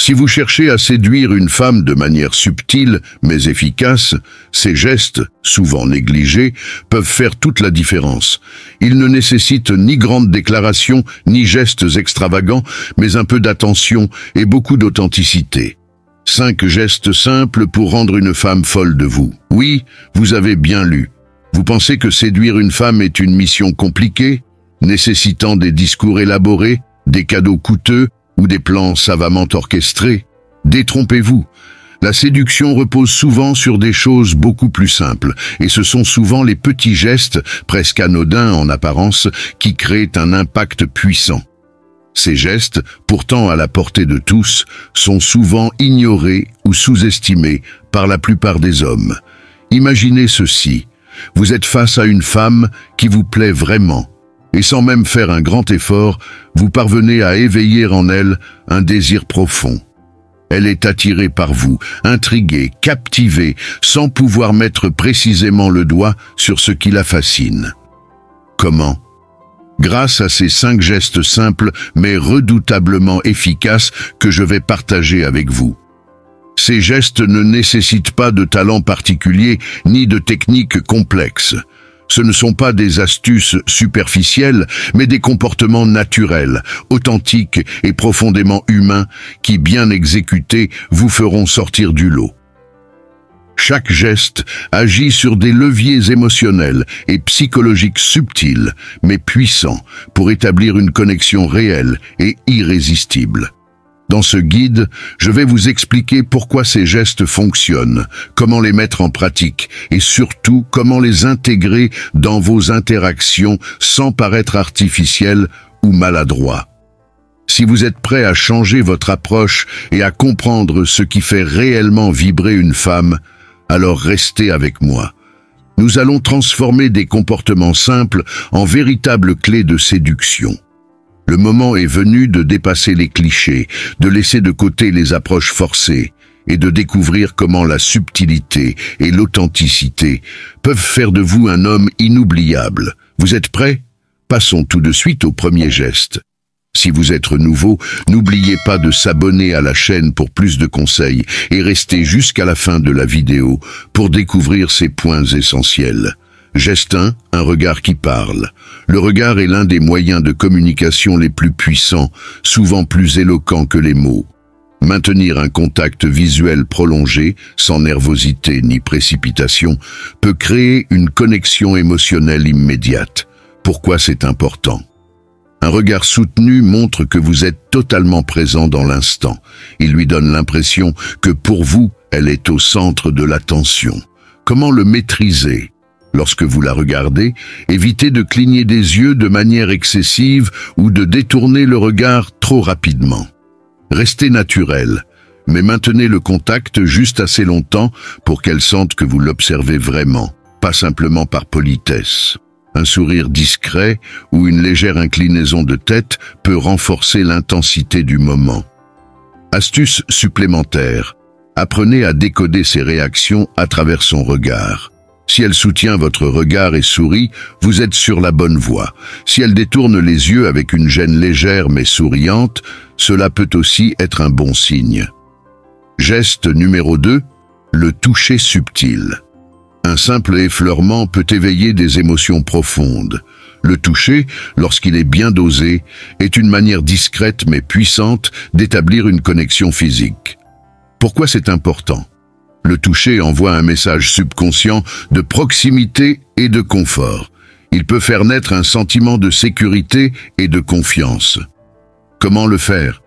Si vous cherchez à séduire une femme de manière subtile mais efficace, ces gestes, souvent négligés, peuvent faire toute la différence. Ils ne nécessitent ni grandes déclarations, ni gestes extravagants, mais un peu d'attention et beaucoup d'authenticité. 5 gestes simples pour rendre une femme folle de vous. Oui, vous avez bien lu. Vous pensez que séduire une femme est une mission compliquée, nécessitant des discours élaborés, des cadeaux coûteux, ou des plans savamment orchestrés? Détrompez-vous. La séduction repose souvent sur des choses beaucoup plus simples, et ce sont souvent les petits gestes, presque anodins en apparence, qui créent un impact puissant. Ces gestes, pourtant à la portée de tous, sont souvent ignorés ou sous-estimés par la plupart des hommes. Imaginez ceci. Vous êtes face à une femme qui vous plaît vraiment, et sans même faire un grand effort, vous parvenez à éveiller en elle un désir profond. Elle est attirée par vous, intriguée, captivée, sans pouvoir mettre précisément le doigt sur ce qui la fascine. Comment? Grâce à ces 5 gestes simples mais redoutablement efficaces que je vais partager avec vous. Ces gestes ne nécessitent pas de talent particulier ni de techniques complexes. Ce ne sont pas des astuces superficielles, mais des comportements naturels, authentiques et profondément humains qui, bien exécutés, vous feront sortir du lot. Chaque geste agit sur des leviers émotionnels et psychologiques subtils, mais puissants, pour établir une connexion réelle et irrésistible. Dans ce guide, je vais vous expliquer pourquoi ces gestes fonctionnent, comment les mettre en pratique et surtout comment les intégrer dans vos interactions sans paraître artificiel ou maladroit. Si vous êtes prêt à changer votre approche et à comprendre ce qui fait réellement vibrer une femme, alors restez avec moi. Nous allons transformer des comportements simples en véritables clés de séduction. Le moment est venu de dépasser les clichés, de laisser de côté les approches forcées et de découvrir comment la subtilité et l'authenticité peuvent faire de vous un homme inoubliable. Vous êtes prêts? Passons tout de suite au premier geste. Si vous êtes nouveau, n'oubliez pas de s'abonner à la chaîne pour plus de conseils et restez jusqu'à la fin de la vidéo pour découvrir ces points essentiels. Geste 1, un regard qui parle. Le regard est l'un des moyens de communication les plus puissants, souvent plus éloquents que les mots. Maintenir un contact visuel prolongé, sans nervosité ni précipitation, peut créer une connexion émotionnelle immédiate. Pourquoi c'est important? Un regard soutenu montre que vous êtes totalement présent dans l'instant. Il lui donne l'impression que pour vous, elle est au centre de l'attention. Comment le maîtriser? Lorsque vous la regardez, évitez de cligner des yeux de manière excessive ou de détourner le regard trop rapidement. Restez naturel, mais maintenez le contact juste assez longtemps pour qu'elle sente que vous l'observez vraiment, pas simplement par politesse. Un sourire discret ou une légère inclinaison de tête peut renforcer l'intensité du moment. Astuce supplémentaire. Apprenez à décoder ses réactions à travers son regard. Si elle soutient votre regard et sourit, vous êtes sur la bonne voie. Si elle détourne les yeux avec une gêne légère mais souriante, cela peut aussi être un bon signe. Geste numéro 2, le toucher subtil. Un simple effleurement peut éveiller des émotions profondes. Le toucher, lorsqu'il est bien dosé, est une manière discrète mais puissante d'établir une connexion physique. Pourquoi c'est important? Le toucher envoie un message subconscient de proximité et de confort. Il peut faire naître un sentiment de sécurité et de confiance. Comment le faire?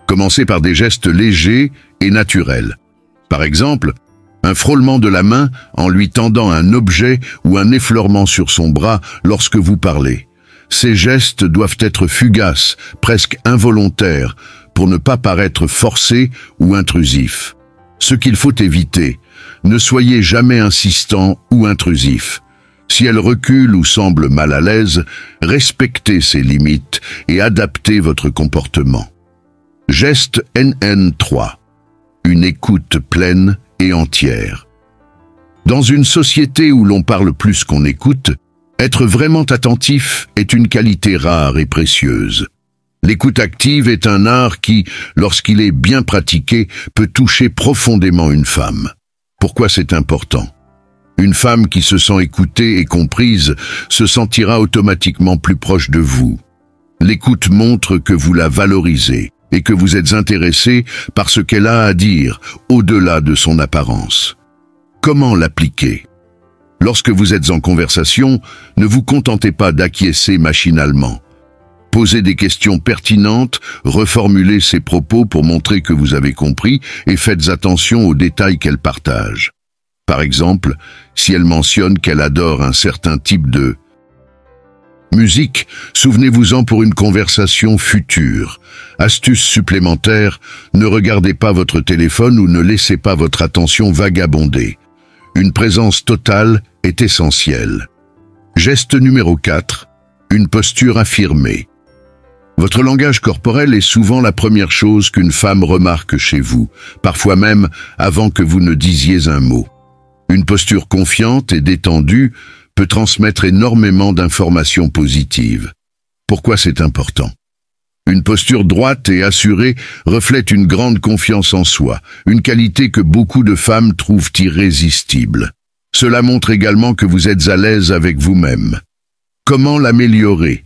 Commencez par des gestes légers et naturels. Par exemple, un frôlement de la main en lui tendant un objet ou un effleurement sur son bras lorsque vous parlez. Ces gestes doivent être fugaces, presque involontaires, pour ne pas paraître forcés ou intrusifs. Ce qu'il faut éviter, ne soyez jamais insistant ou intrusif. Si elle recule ou semble mal à l'aise, respectez ses limites et adaptez votre comportement. Geste NN3. Une écoute pleine et entière. Dans une société où l'on parle plus qu'on écoute, être vraiment attentif est une qualité rare et précieuse. L'écoute active est un art qui, lorsqu'il est bien pratiqué, peut toucher profondément une femme. Pourquoi c'est important? Une femme qui se sent écoutée et comprise se sentira automatiquement plus proche de vous. L'écoute montre que vous la valorisez et que vous êtes intéressé par ce qu'elle a à dire, au-delà de son apparence. Comment l'appliquer? Lorsque vous êtes en conversation, ne vous contentez pas d'acquiescer machinalement. Posez des questions pertinentes, reformulez ses propos pour montrer que vous avez compris et faites attention aux détails qu'elle partage. Par exemple, si elle mentionne qu'elle adore un certain type de musique, souvenez-vous-en pour une conversation future. Astuce supplémentaire, ne regardez pas votre téléphone ou ne laissez pas votre attention vagabonder. Une présence totale est essentielle. Geste numéro 4, une posture affirmée. Votre langage corporel est souvent la première chose qu'une femme remarque chez vous, parfois même avant que vous ne disiez un mot. Une posture confiante et détendue peut transmettre énormément d'informations positives. Pourquoi c'est important? Une posture droite et assurée reflète une grande confiance en soi, une qualité que beaucoup de femmes trouvent irrésistible. Cela montre également que vous êtes à l'aise avec vous-même. Comment l'améliorer?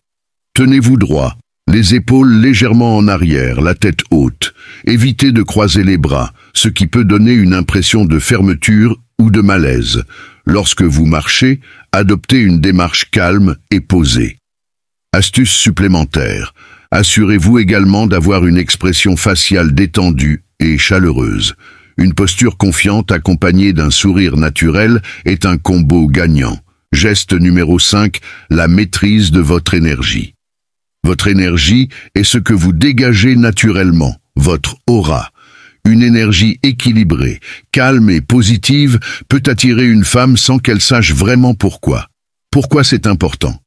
Tenez-vous droit. Les épaules légèrement en arrière, la tête haute. Évitez de croiser les bras, ce qui peut donner une impression de fermeture ou de malaise. Lorsque vous marchez, adoptez une démarche calme et posée. Astuce supplémentaire. Assurez-vous également d'avoir une expression faciale détendue et chaleureuse. Une posture confiante accompagnée d'un sourire naturel est un combo gagnant. Geste numéro 5, la maîtrise de votre énergie. Votre énergie est ce que vous dégagez naturellement, votre aura. Une énergie équilibrée, calme et positive peut attirer une femme sans qu'elle sache vraiment pourquoi. Pourquoi c'est important?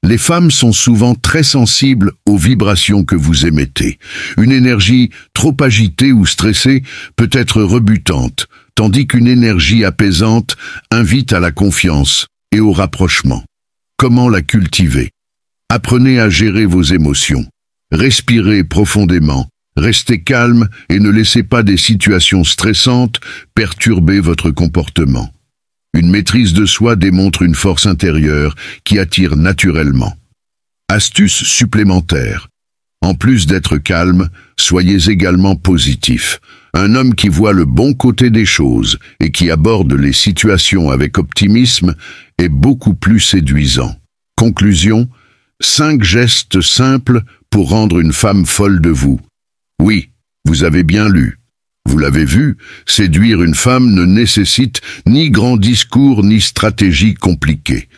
Les femmes sont souvent très sensibles aux vibrations que vous émettez. Une énergie trop agitée ou stressée peut être rebutante, tandis qu'une énergie apaisante invite à la confiance et au rapprochement. Comment la cultiver? Apprenez à gérer vos émotions. Respirez profondément, restez calme et ne laissez pas des situations stressantes perturber votre comportement. Une maîtrise de soi démontre une force intérieure qui attire naturellement. Astuce supplémentaire. En plus d'être calme, soyez également positif. Un homme qui voit le bon côté des choses et qui aborde les situations avec optimisme est beaucoup plus séduisant. Conclusion, 5 gestes simples pour rendre une femme folle de vous. Oui, vous avez bien lu. Vous l'avez vu, séduire une femme ne nécessite ni grand discours ni stratégie compliquée.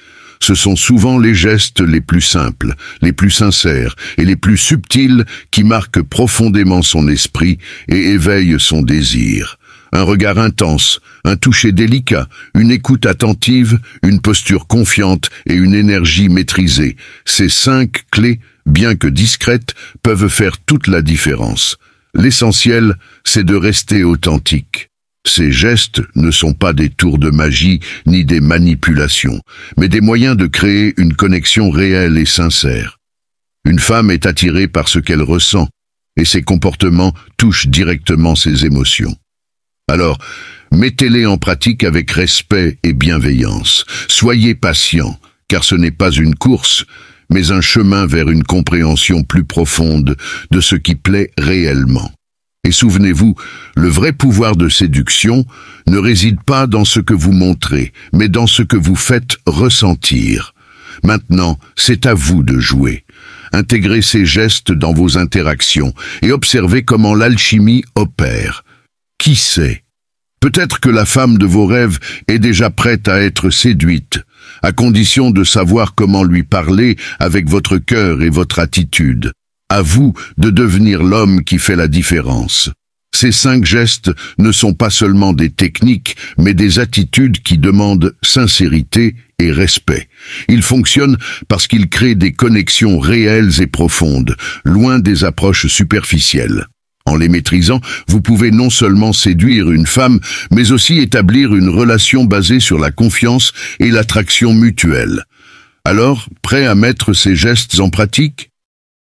Ce sont souvent les gestes les plus simples, les plus sincères et les plus subtils qui marquent profondément son esprit et éveillent son désir. Un regard intense, un toucher délicat, une écoute attentive, une posture confiante et une énergie maîtrisée. Ces 5 clés, bien que discrètes, peuvent faire toute la différence. L'essentiel, c'est de rester authentique. Ces gestes ne sont pas des tours de magie ni des manipulations, mais des moyens de créer une connexion réelle et sincère. Une femme est attirée par ce qu'elle ressent, et ses comportements touchent directement ses émotions. Alors, mettez-les en pratique avec respect et bienveillance. Soyez patient, car ce n'est pas une course, mais un chemin vers une compréhension plus profonde de ce qui plaît réellement. Et souvenez-vous, le vrai pouvoir de séduction ne réside pas dans ce que vous montrez, mais dans ce que vous faites ressentir. Maintenant, c'est à vous de jouer. Intégrez ces gestes dans vos interactions et observez comment l'alchimie opère. Qui sait? Peut-être que la femme de vos rêves est déjà prête à être séduite, à condition de savoir comment lui parler avec votre cœur et votre attitude. À vous de devenir l'homme qui fait la différence. Ces 5 gestes ne sont pas seulement des techniques, mais des attitudes qui demandent sincérité et respect. Ils fonctionnent parce qu'ils créent des connexions réelles et profondes, loin des approches superficielles. En les maîtrisant, vous pouvez non seulement séduire une femme, mais aussi établir une relation basée sur la confiance et l'attraction mutuelle. Alors, prêt à mettre ces gestes en pratique ?